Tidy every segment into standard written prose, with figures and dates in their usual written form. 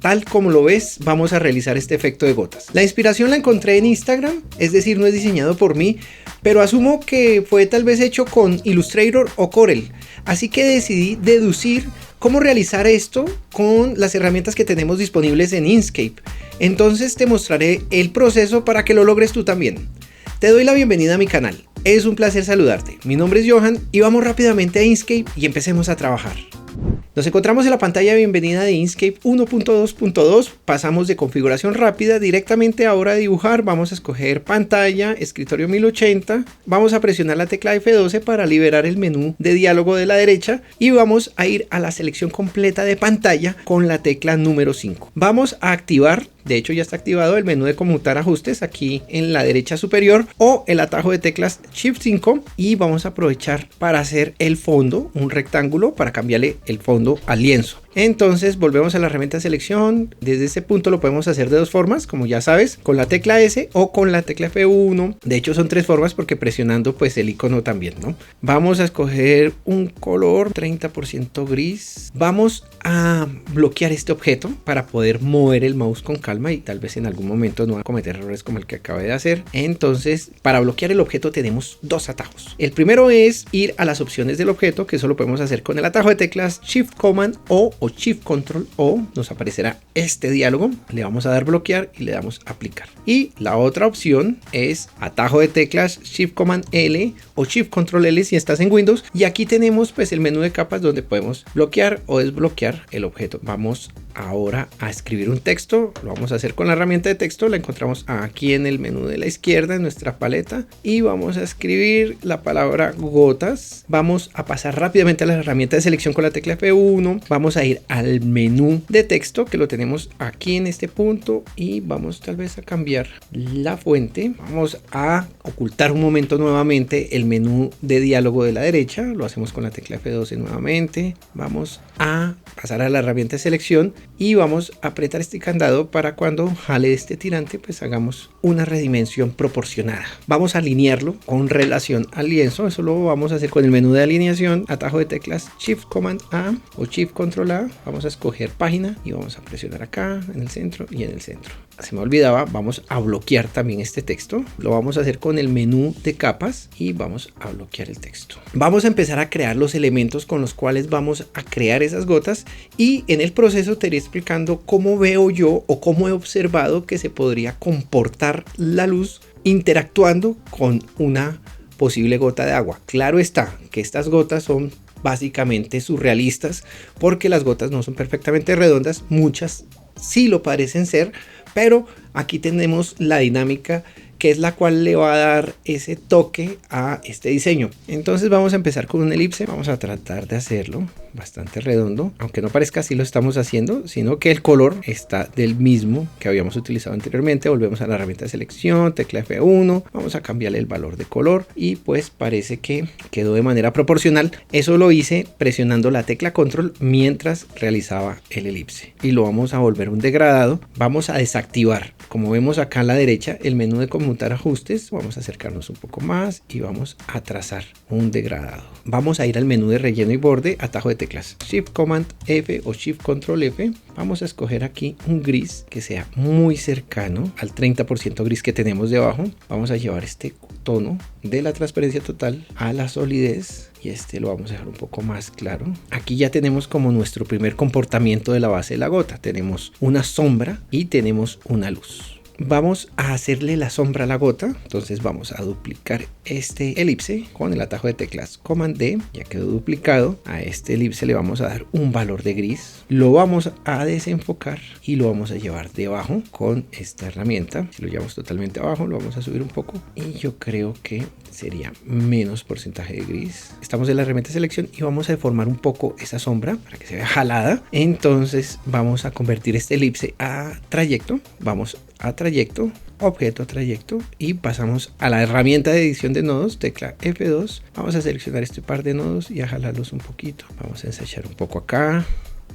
tal como lo ves, vamos a realizar este efecto de gotas. La inspiración la encontré en Instagram, es decir, no es diseñado por mí, pero asumo que fue tal vez hecho con Illustrator o Corel. Así que decidí deducir cómo realizar esto con las herramientas que tenemos disponibles en Inkscape. Entonces te mostraré el proceso para que lo logres tú también. Te doy la bienvenida a mi canal. Es un placer saludarte. Mi nombre es Johan y vamos rápidamente a Inkscape y empecemos a trabajar. Nos encontramos en la pantalla de bienvenida de Inkscape 1.2.2, pasamos de configuración rápida directamente a hora de dibujar, vamos a escoger pantalla, escritorio 1080, vamos a presionar la tecla F12 para liberar el menú de diálogo de la derecha y vamos a ir a la selección completa de pantalla con la tecla número 5. Vamos a activar, de hecho ya está activado el menú de conmutar ajustes aquí en la derecha superior o el atajo de teclas Shift 5 y vamos a aprovechar para hacer el fondo, un rectángulo para cambiarle el fondo al lienzo. Entonces volvemos a la herramienta de selección. Desde ese punto lo podemos hacer de dos formas, como ya sabes, con la tecla S o con la tecla F1. De hecho son tres formas porque presionando pues el icono también, ¿no? Vamos a escoger un color 30% gris. Vamos a bloquear este objeto para poder mover el mouse con calma y tal vez en algún momento no va a cometer errores como el que acabé de hacer. Entonces para bloquear el objeto tenemos dos atajos. El primero es ir a las opciones del objeto, que eso lo podemos hacer con el atajo de teclas Shift Command o Shift Control O, nos aparecerá este diálogo, le vamos a dar bloquear y le damos aplicar. Y la otra opción es atajo de teclas Shift Command L o Shift Control L si estás en Windows, y aquí tenemos pues el menú de capas donde podemos bloquear o desbloquear el objeto. Vamos ahora a escribir un texto, lo vamos a hacer con la herramienta de texto, la encontramos aquí en el menú de la izquierda en nuestra paleta y vamos a escribir la palabra gotas. Vamos a pasar rápidamente a la herramienta de selección con la tecla F1, vamos a ir al menú de texto que lo tenemos aquí en este punto y vamos tal vez a cambiar la fuente. Vamos a ocultar un momento nuevamente el menú de diálogo de la derecha, lo hacemos con la tecla F12 nuevamente. Vamos a pasar a la herramienta de selección y vamos a apretar este candado para cuando jale este tirante pues hagamos una redimensión proporcionada. Vamos a alinearlo con relación al lienzo, eso lo vamos a hacer con el menú de alineación, atajo de teclas Shift Command A o Shift Control A. Vamos a escoger página y vamos a presionar acá en el centro y en el centro. Se me olvidaba, vamos a bloquear también este texto. Lo vamos a hacer con el menú de capas y vamos a bloquear el texto. Vamos a empezar a crear los elementos con los cuales vamos a crear esas gotas y en el proceso te iré explicando cómo veo yo o cómo he observado que se podría comportar la luz interactuando con una posible gota de agua. Claro está que estas gotas son básicamente surrealistas porque las gotas no son perfectamente redondas, muchas sí lo parecen ser, pero aquí tenemos la dinámica que es la cual le va a dar ese toque a este diseño. Entonces vamos a empezar con una elipse, vamos a tratar de hacerlo bastante redondo, aunque no parezca así lo estamos haciendo, sino que el color está del mismo que habíamos utilizado anteriormente. Volvemos a la herramienta de selección, tecla F1, vamos a cambiarle el valor de color y pues parece que quedó de manera proporcional. Eso lo hice presionando la tecla control mientras realizaba el elipse y lo vamos a volver un degradado. Vamos a desactivar, como vemos acá a la derecha, el menú de conmutar ajustes. Vamos a acercarnos un poco más y vamos a trazar un degradado. Vamos a ir al menú de relleno y borde, atajo de teclas Shift Command F o Shift Control F. Vamos a escoger aquí un gris que sea muy cercano al 30% gris que tenemos debajo. Vamos a llevar este tono de la transparencia total a la solidez y este lo vamos a dejar un poco más claro. Aquí ya tenemos como nuestro primer comportamiento de la base de la gota. Tenemos una sombra y tenemos una luz. Vamos a hacerle la sombra a la gota, entonces vamos a duplicar este elipse con el atajo de teclas Command D, ya quedó duplicado. A este elipse le vamos a dar un valor de gris, lo vamos a desenfocar y lo vamos a llevar debajo con esta herramienta. Si lo llevamos totalmente abajo, lo vamos a subir un poco y yo creo que sería menos porcentaje de gris. Estamos en la herramienta de selección y vamos a deformar un poco esa sombra para que se vea jalada. Entonces vamos a convertir este elipse a trayecto, vamos a trayecto, objeto a trayecto y pasamos a la herramienta de edición de nodos, tecla F2. Vamos a seleccionar este par de nodos y a jalarlos un poquito. Vamos a ensanchar un poco acá.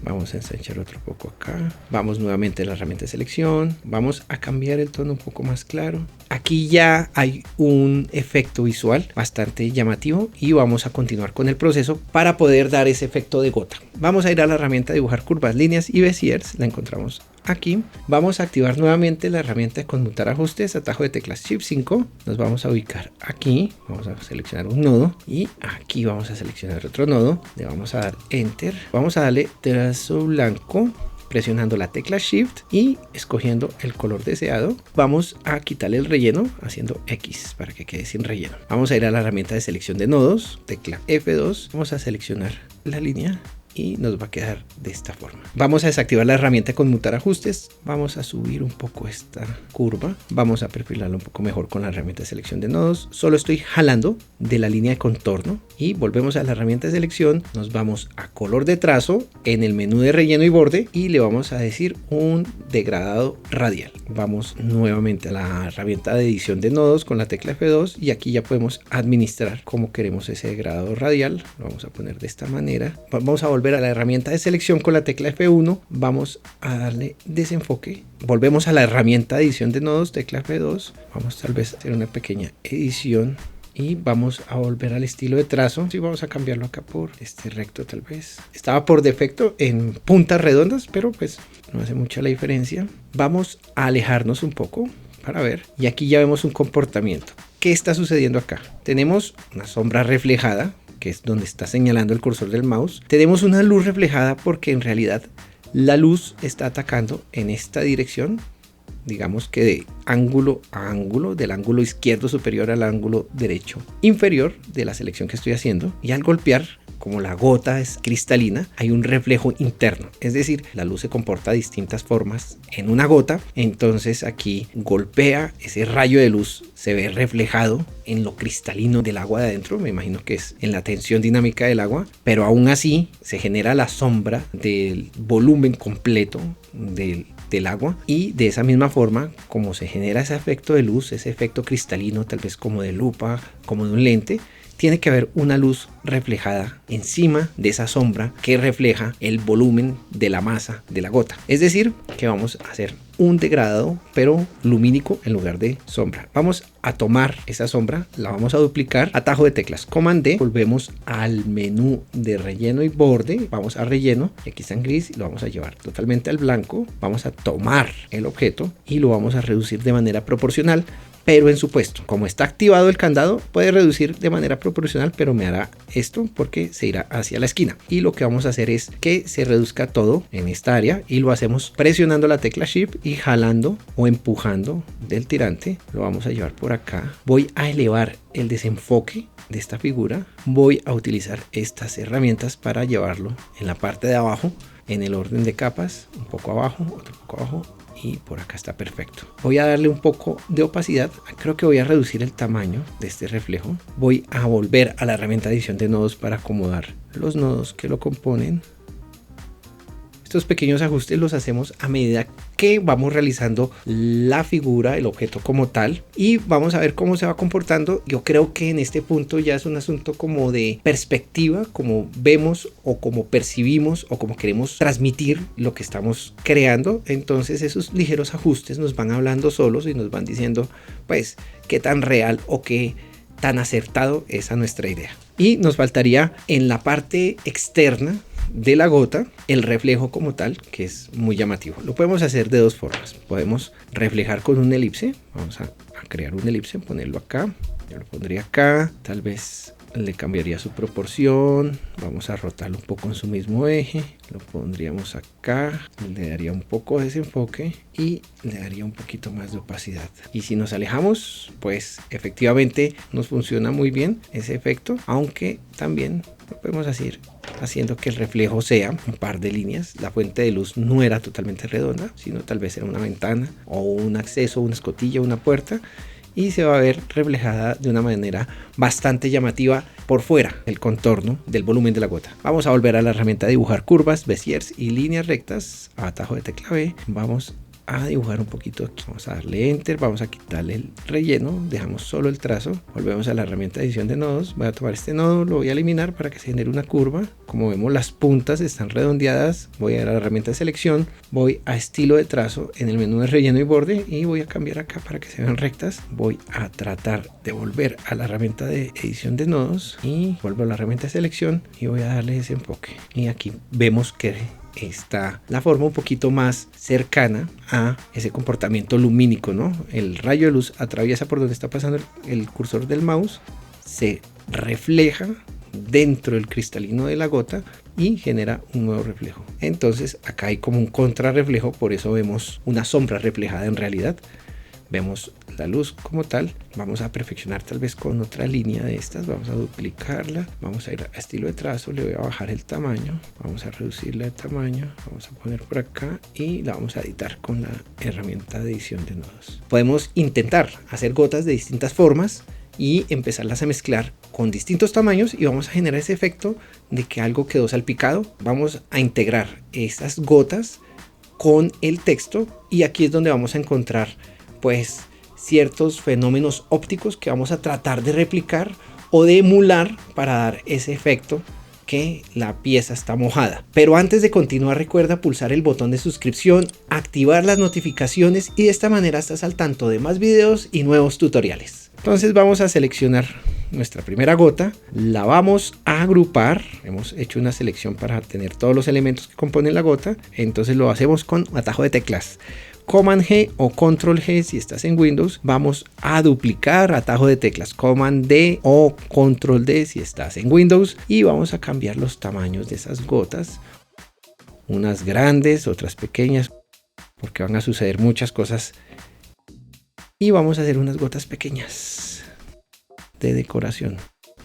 Vamos a ensanchar otro poco acá. Vamos nuevamente a la herramienta de selección. Vamos a cambiar el tono un poco más claro. Aquí ya hay un efecto visual bastante llamativo y vamos a continuar con el proceso para poder dar ese efecto de gota. Vamos a ir a la herramienta de dibujar curvas, líneas y beziers. La encontramos aquí. Vamos a activar nuevamente la herramienta de conmutar ajustes, atajo de teclas Shift 5. Nos vamos a ubicar aquí, vamos a seleccionar un nodo y aquí vamos a seleccionar otro nodo. Le vamos a dar Enter. Vamos a darle trazo blanco, presionando la tecla Shift y escogiendo el color deseado. Vamos a quitarle el relleno haciendo X para que quede sin relleno. Vamos a ir a la herramienta de selección de nodos, tecla F2. Vamos a seleccionar la línea y nos va a quedar de esta forma. Vamos a desactivar la herramienta de conmutar ajustes. Vamos a subir un poco esta curva. Vamos a perfilarla un poco mejor con la herramienta de selección de nodos. Solo estoy jalando de la línea de contorno y volvemos a la herramienta de selección. Nos vamos a color de trazo en el menú de relleno y borde y le vamos a decir un degradado radial. Vamos nuevamente a la herramienta de edición de nodos con la tecla F2 y aquí ya podemos administrar cómo queremos ese degradado radial. Lo vamos a poner de esta manera. Vamos a volver a la herramienta de selección con la tecla F1. Vamos a darle desenfoque. Volvemos a la herramienta de edición de nodos, tecla F2. Vamos tal vez a hacer una pequeña edición y vamos a volver al estilo de trazo. Sí, vamos a cambiarlo acá por este recto tal vez. Estaba por defecto en puntas redondas, pero pues no hace mucha la diferencia. Vamos a alejarnos un poco para ver. Y aquí ya vemos un comportamiento. ¿Qué está sucediendo acá? Tenemos una sombra reflejada, que es donde está señalando el cursor del mouse. Tenemos una luz reflejada porque en realidad la luz está atacando en esta dirección, digamos que de ángulo a ángulo, del ángulo izquierdo superior al ángulo derecho inferior de la selección que estoy haciendo, y al golpear, como la gota es cristalina, hay un reflejo interno, es decir, la luz se comporta de distintas formas en una gota. Entonces aquí golpea, ese rayo de luz se ve reflejado en lo cristalino del agua de adentro, me imagino que es en la tensión dinámica del agua, pero aún así se genera la sombra del volumen completo del agua, y de esa misma forma como se genera ese efecto de luz, ese efecto cristalino tal vez como de lupa, como de un lente, tiene que haber una luz reflejada encima de esa sombra que refleja el volumen de la masa de la gota. Es decir, que vamos a hacer un degradado pero lumínico en lugar de sombra. Vamos a tomar esa sombra, la vamos a duplicar, atajo de teclas Command D, volvemos al menú de relleno y borde, vamos a relleno, aquí está en gris y lo vamos a llevar totalmente al blanco. Vamos a tomar el objeto y lo vamos a reducir de manera proporcional, pero en su puesto. Como está activado el candado, puede reducir de manera proporcional, pero me hará esto porque se irá hacia la esquina. Y lo que vamos a hacer es que se reduzca todo en esta área y lo hacemos presionando la tecla Shift y jalando o empujando del tirante. Lo vamos a llevar por acá. Voy a elevar el desenfoque de esta figura. Voy a utilizar estas herramientas para llevarlo en la parte de abajo, en el orden de capas, un poco abajo, otro poco abajo, y por acá está perfecto. Voy a darle un poco de opacidad. Creo que voy a reducir el tamaño de este reflejo. Voy a volver a la herramienta de edición de nodos para acomodar los nodos que lo componen. Estos pequeños ajustes los hacemos a medida que vamos realizando la figura, el objeto como tal, y vamos a ver cómo se va comportando. Yo creo que en este punto ya es un asunto como de perspectiva, como vemos o como percibimos o como queremos transmitir lo que estamos creando. Entonces esos ligeros ajustes nos van hablando solos y nos van diciendo pues qué tan real o qué tan acertado es a nuestra idea. Y nos faltaría en la parte externa de la gota el reflejo como tal, que es muy llamativo. Lo podemos hacer de dos formas. Podemos reflejar con un elipse. Vamos a crear un elipse, ponerlo acá. Yo lo pondría acá, tal vez le cambiaría su proporción. Vamos a rotarlo un poco en su mismo eje. Lo pondríamos acá, le daría un poco de desenfoque y le daría un poquito más de opacidad. Y si nos alejamos, pues efectivamente nos funciona muy bien ese efecto, aunque también lo podemos hacer haciendo que el reflejo sea un par de líneas. La fuente de luz no era totalmente redonda, sino tal vez era una ventana o un acceso, una escotilla, una puerta, y se va a ver reflejada de una manera bastante llamativa por fuera el contorno del volumen de la gota. Vamos a volver a la herramienta de dibujar curvas, beziers y líneas rectas, atajo de tecla B. Vamos a dibujar un poquito aquí. Vamos a darle enter, vamos a quitarle el relleno, dejamos solo el trazo, volvemos a la herramienta de edición de nodos. Voy a tomar este nodo, lo voy a eliminar para que se genere una curva. Como vemos, las puntas están redondeadas. Voy a ir a la herramienta de selección, voy a estilo de trazo en el menú de relleno y borde y voy a cambiar acá para que se vean rectas. Voy a tratar de volver a la herramienta de edición de nodos y vuelvo a la herramienta de selección y voy a darle ese enfoque. Y aquí vemos que está la forma un poquito más cercana a ese comportamiento lumínico, ¿no? El rayo de luz atraviesa por donde está pasando el cursor del mouse, se refleja dentro del cristalino de la gota y genera un nuevo reflejo. Entonces acá hay como un contrarreflejo, por eso vemos una sombra reflejada en realidad. Vemos la luz como tal. Vamos a perfeccionar tal vez con otra línea de estas. Vamos a duplicarla. Vamos a ir a estilo de trazo. Le voy a bajar el tamaño. Vamos a reducirle el tamaño. Vamos a poner por acá y la vamos a editar con la herramienta de edición de nodos. Podemos intentar hacer gotas de distintas formas y empezarlas a mezclar con distintos tamaños y vamos a generar ese efecto de que algo quedó salpicado. Vamos a integrar esas gotas con el texto y aquí es donde vamos a encontrar pues ciertos fenómenos ópticos que vamos a tratar de replicar o de emular para dar ese efecto que la pieza está mojada. Pero antes de continuar, recuerda pulsar el botón de suscripción, activar las notificaciones y de esta manera estás al tanto de más videos y nuevos tutoriales. Entonces vamos a seleccionar nuestra primera gota, la vamos a agrupar. Hemos hecho una selección para tener todos los elementos que componen la gota, entonces lo hacemos con atajo de teclas. Command G o Control G si estás en Windows. Vamos a duplicar, atajo de teclas Command D o Control D si estás en Windows. Y vamos a cambiar los tamaños de esas gotas. Unas grandes, otras pequeñas, porque van a suceder muchas cosas. Y vamos a hacer unas gotas pequeñas de decoración.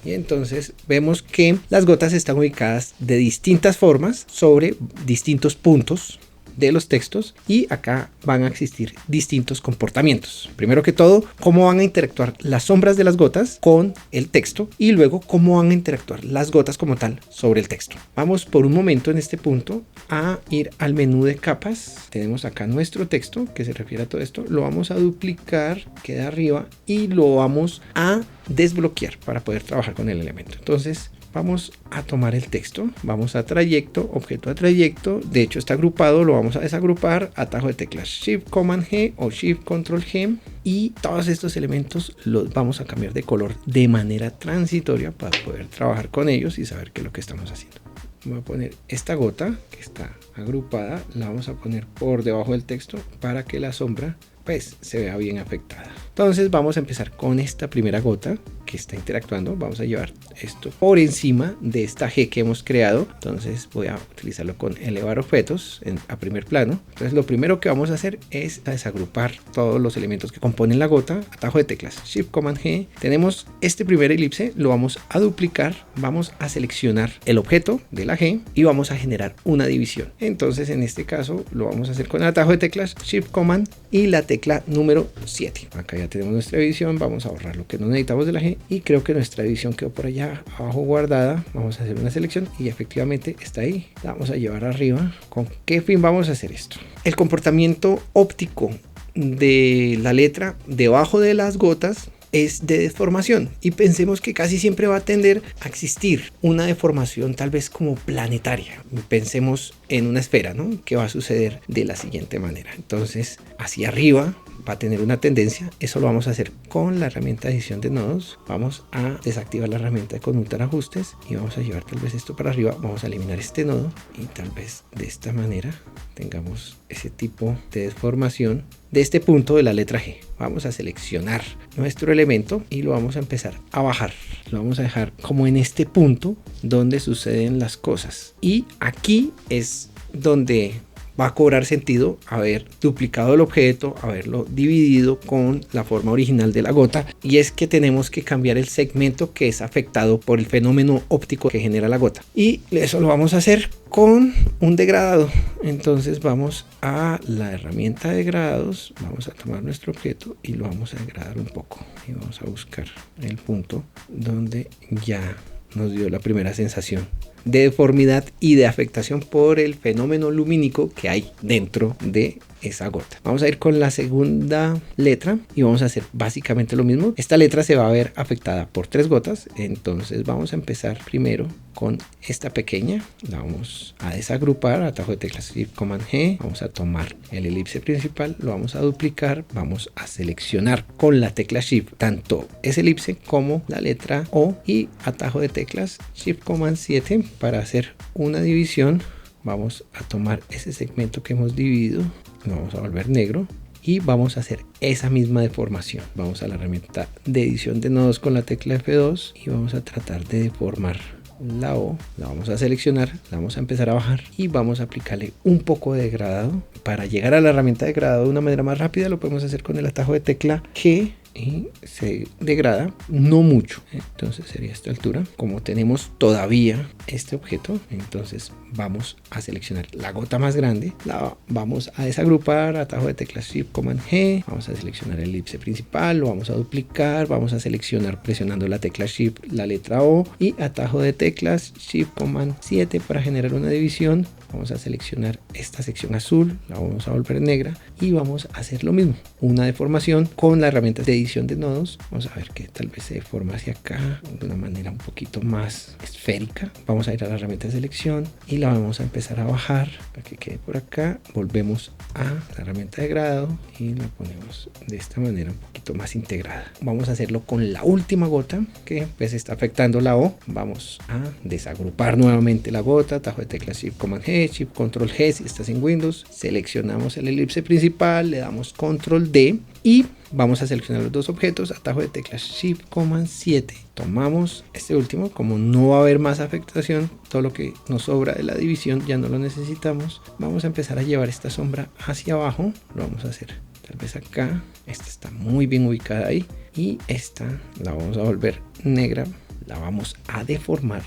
Y entonces vemos que las gotas están ubicadas de distintas formas sobre distintos puntos de los textos y acá van a existir distintos comportamientos. Primero que todo, cómo van a interactuar las sombras de las gotas con el texto y luego cómo van a interactuar las gotas como tal sobre el texto. Vamos por un momento en este punto a ir al menú de capas. Tenemos acá nuestro texto que se refiere a todo esto. Lo vamos a duplicar, queda arriba y lo vamos a desbloquear para poder trabajar con el elemento. Entonces vamos a tomar el texto, vamos a trayecto, objeto a trayecto, de hecho está agrupado, lo vamos a desagrupar, atajo de teclas Shift Command G o Shift Control G y todos estos elementos los vamos a cambiar de color de manera transitoria para poder trabajar con ellos y saber qué es lo que estamos haciendo. Voy a poner esta gota que está agrupada, la vamos a poner por debajo del texto para que la sombra pues se vea bien afectada. Entonces vamos a empezar con esta primera gota que está interactuando. Vamos a llevar esto por encima de esta G que hemos creado. Entonces voy a utilizarlo con elevar objetos a primer plano. Entonces lo primero que vamos a hacer es desagrupar todos los elementos que componen la gota. Atajo de teclas Shift Command G. Tenemos este primer elipse, lo vamos a duplicar. Vamos a seleccionar el objeto de la G y vamos a generar una división. Entonces en este caso lo vamos a hacer con el atajo de teclas Shift Command y la tecla número 7. Acá ya tenemos nuestra división, vamos a borrar lo que no necesitamos de la G y creo que nuestra división quedó por allá abajo guardada. Vamos a hacer una selección y efectivamente está ahí, la vamos a llevar arriba. ¿Con qué fin vamos a hacer esto? El comportamiento óptico de la letra debajo de las gotas es de deformación y pensemos que casi siempre va a tender a existir una deformación tal vez como planetaria. Pensemos en una esfera, ¿no? Que va a suceder de la siguiente manera. Entonces hacia arriba va a tener una tendencia. Eso lo vamos a hacer con la herramienta de edición de nodos. Vamos a desactivar la herramienta de conmutar ajustes y vamos a llevar tal vez esto para arriba. Vamos a eliminar este nodo y tal vez de esta manera tengamos ese tipo de deformación de este punto de la letra G. Vamos a seleccionar nuestro elemento y lo vamos a empezar a bajar. Lo vamos a dejar como en este punto donde suceden las cosas. Y aquí es donde va a cobrar sentido haber duplicado el objeto, haberlo dividido con la forma original de la gota, y es que tenemos que cambiar el segmento que es afectado por el fenómeno óptico que genera la gota, y eso lo vamos a hacer con un degradado. Entonces vamos a la herramienta de degradados, vamos a tomar nuestro objeto y lo vamos a degradar un poco y vamos a buscar el punto donde ya nos dio la primera sensación de deformidad y de afectación por el fenómeno lumínico que hay dentro de esa gota. Vamos a ir con la segunda letra y vamos a hacer básicamente lo mismo. Esta letra se va a ver afectada por 3 gotas, entonces vamos a empezar primero con esta pequeña. La vamos a desagrupar, atajo de teclas Shift Command G. Vamos a tomar el elipse principal, lo vamos a duplicar, vamos a seleccionar con la tecla Shift tanto ese elipse como la letra O y atajo de teclas Shift Command 7 para hacer una división vamos a tomar ese segmento que hemos dividido, lo vamos a volver negro y vamos a hacer esa misma deformación. Vamos a la herramienta de edición de nodos con la tecla F2 y vamos a tratar de deformar la O, la vamos a seleccionar, la vamos a empezar a bajar y vamos a aplicarle un poco de degradado. Para llegar a la herramienta de degradado de una manera más rápida lo podemos hacer con el atajo de tecla G y se degrada, no mucho. Entonces sería a esta altura. Como tenemos todavía este objeto, entonces vamos a seleccionar la gota más grande, la vamos a desagrupar, atajo de tecla Shift Command G, vamos a seleccionar el elipse principal, lo vamos a duplicar, vamos a seleccionar presionando la tecla Shift la letra O y atajo de teclas Shift Command 7 para generar una división. Vamos a seleccionar esta sección azul, la vamos a volver negra y vamos a hacer lo mismo, una deformación con la herramienta de edición de nodos. Vamos a ver que tal vez se deforma hacia acá de una manera un poquito más esférica. Vamos a ir a la herramienta de selección y la vamos a empezar a bajar para que quede por acá. Volvemos a la herramienta de grado y la ponemos de esta manera un poquito más integrada. Vamos a hacerlo con la última gota que pues está afectando la O. Vamos a desagrupar nuevamente la gota, atajo de tecla Shift Command G, Shift Control G si estás en Windows, seleccionamos el elipse principal, le damos Control D y vamos a seleccionar los dos objetos, atajo de tecla Shift Command 7, tomamos este último, como no va a haber más afectación, todo lo que nos sobra de la división ya no lo necesitamos, vamos a empezar a llevar esta sombra hacia abajo, lo vamos a hacer tal vez acá, esta está muy bien ubicada ahí y esta la vamos a volver negra, la vamos a deformar.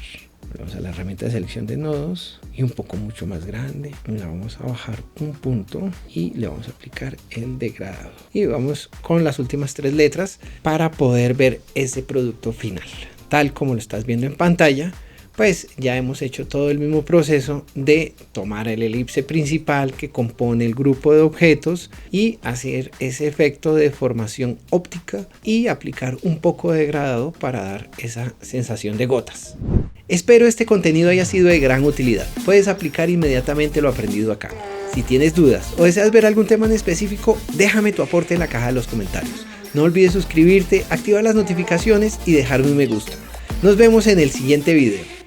Vamos a la herramienta de selección de nodos y un poco mucho más grande, la vamos a bajar un punto y le vamos a aplicar el degradado y vamos con las últimas tres letras para poder ver ese producto final tal como lo estás viendo en pantalla. Pues ya hemos hecho todo el mismo proceso de tomar el elipse principal que compone el grupo de objetos y hacer ese efecto de deformación óptica y aplicar un poco de degradado para dar esa sensación de gotas. Espero este contenido haya sido de gran utilidad. Puedes aplicar inmediatamente lo aprendido acá. Si tienes dudas o deseas ver algún tema en específico, déjame tu aporte en la caja de los comentarios. No olvides suscribirte, activar las notificaciones y dejarme un me gusta. Nos vemos en el siguiente video.